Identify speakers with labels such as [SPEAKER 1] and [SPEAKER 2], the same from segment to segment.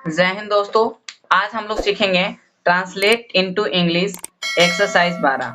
[SPEAKER 1] जय हिंद दोस्तों। आज हम लोग सीखेंगे translate into English exercise 12।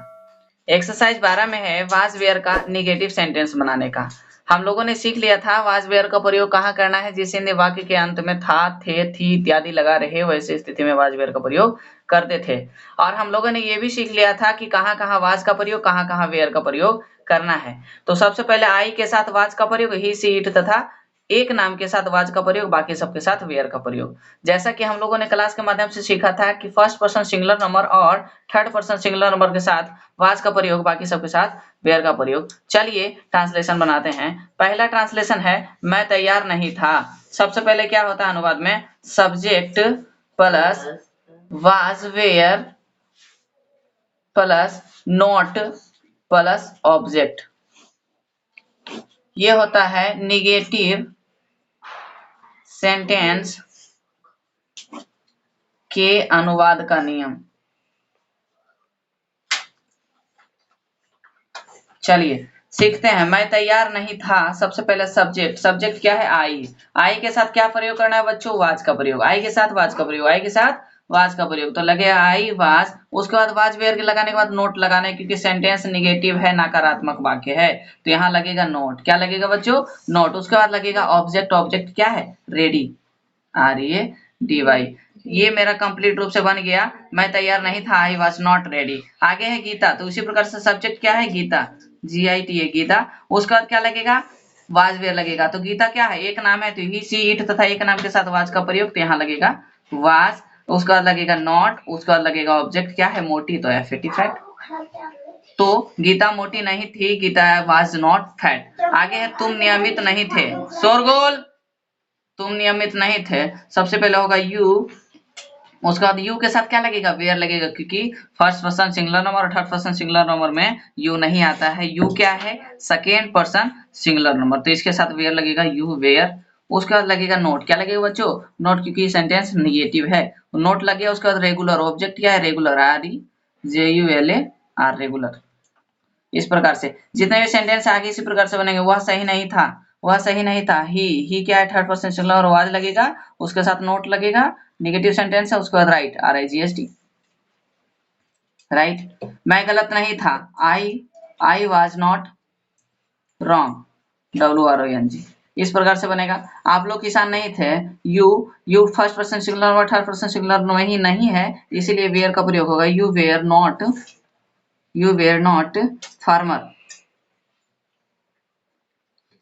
[SPEAKER 1] Exercise 12 में है वाज वेयर का निगेटिव सेंटेंस बनाने का। हम लोगों ने सीख लिया था वाज वेयर का प्रयोग कहाँ करना है, जिसे वाक्य के अंत में था, थे, थी इत्यादि लगा रहे वैसे स्थिति में वाज वेयर का प्रयोग करते थे। और हम लोगों ने ये भी सीख लिया था कि कहाँ कहाँ वाज का प्रयोग, कहाँ कहाँ वेयर का प्रयोग करना है। तो सबसे पहले आई के साथ वाज का प्रयोग, ही, सी, इट तथा एक नाम के साथ वाज का प्रयोग, बाकी सबके साथ वेयर का प्रयोग। जैसा कि हम लोगों ने क्लास के माध्यम से सीखा था कि फर्स्ट पर्सन सिंगुलर नंबर और थर्ड पर्सन सिंगुलर नंबर के साथ वाज का प्रयोग, बाकी सबके साथ वेयर का प्रयोग। चलिए ट्रांसलेशन बनाते हैं। पहला ट्रांसलेशन है मैं तैयार नहीं था। सबसे पहले क्या होता है अनुवाद में, subject plus was were plus not plus object, ये होता है निगेटिव सेंटेंस के अनुवाद का नियम। चलिए सीखते हैं। मैं तैयार नहीं था, सबसे पहले सब्जेक्ट, सब्जेक्ट क्या है आई, आई के साथ क्या प्रयोग करना है बच्चों, वाज का प्रयोग, आई के साथ वाज का प्रयोग, आई के साथ वाज का प्रयोग, तो लगेगा आई वाज। उसके बाद वाज वेयर के लगाने के बाद नोट लगाना है, क्योंकि सेंटेंस निगेटिव है, नकारात्मक वाक्य है, तो यहाँ लगेगा नोट। क्या लगेगा बच्चों, नोट। उसके बाद लगेगा ऑब्जेक्ट, ऑब्जेक्ट क्या है, रेडी, READY। ये मेरा कंप्लीट रूप से बन गया। मैं तैयार नहीं था, आई वॉज नॉट रेडी। आगे है गीता, तो उसी प्रकार से सब्जेक्ट क्या है, गीता, GITA गीता। उसके बाद क्या लगेगा, वाज वेयर लगेगा। तो गीता क्या है, एक नाम है, तो ही, सी, इट तथा एक नाम के साथ वाज का प्रयोग, तो यहाँ लगेगा वाज। उसके बाद लगेगा नॉट, उसके बाद लगेगा ऑब्जेक्ट क्या है, मोटी, तो FAT फैट। तो गीता मोटी नहीं थी, गीता वाज नॉट फैट। आगे है तुम नियमित नहीं थे, शोरगोल, तुम नियमित नहीं थे। सबसे पहले होगा यू, उसके बाद यू के साथ क्या लगेगा, वेयर लगेगा, क्योंकि फर्स्ट पर्सन सिंगुलर नंबर और थर्ड पर्सन सिंगुलर नंबर में यू नहीं आता है। यू क्या है, सेकेंड पर्सन सिंगुलर नंबर, तो इसके साथ वेयर लगेगा, यू वेयर। उसके बाद लगेगा नोट, क्या लगेगा बच्चों, नोट, क्योंकि सेंटेंस निगेटिव है, नोट लग गया। उसके बाद रेगुलर, ऑब्जेक्ट क्या है, रेगुलर, REGULAR, रेगुलर। इस प्रकार से जितने भी सेंटेंस आगे इसी प्रकार से बनेंगे। वह सही नहीं था, वह सही नहीं था, ही क्या है, थर्ड पर्सन सिंगुलर और वाज लगेगा, उसके साथ नोट लगेगा, नेगेटिव सेंटेंस है। उसके बाद राइट, RIGHT, राइट। मैं गलत नहीं था, I was not wrong, WRONG। इस प्रकार से बनेगा। आप लोग किसान नहीं थे, यू फर्स्ट पर्सन सिंगुलर और थर्ड पर्सन सिंगुलर में नहीं है, इसीलिए वेयर का प्रयोग होगा, यू वेयर नॉट फार्मर।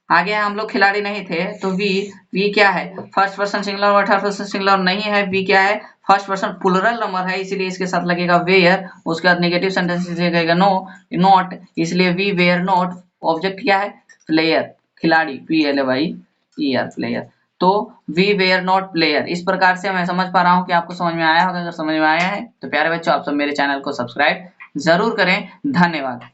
[SPEAKER 1] आगे हम लोग खिलाड़ी नहीं थे, तो वी क्या है, फर्स्ट पर्सन सिंगुलर और थर्ड पर्सन सिंगुलर नहीं है, वी क्या है, फर्स्ट पर्सन प्लुरल नंबर है, इसीलिए इसके साथ लगेगा वेयर। उसके बाद नेगेटिव सेंटेंस लगेगा नॉट, इसलिए वी वेयर नॉट। ऑब्जेक्ट क्या है, प्लेयर, खिलाड़ी, PLAYER, प्लेयर। तो वी वेयर नॉट प्लेयर। इस प्रकार से मैं समझ पा रहा हूँ कि आपको समझ में आया होगा। अगर समझ में आया है तो प्यारे बच्चों, आप सब मेरे चैनल को सब्सक्राइब जरूर करें। धन्यवाद।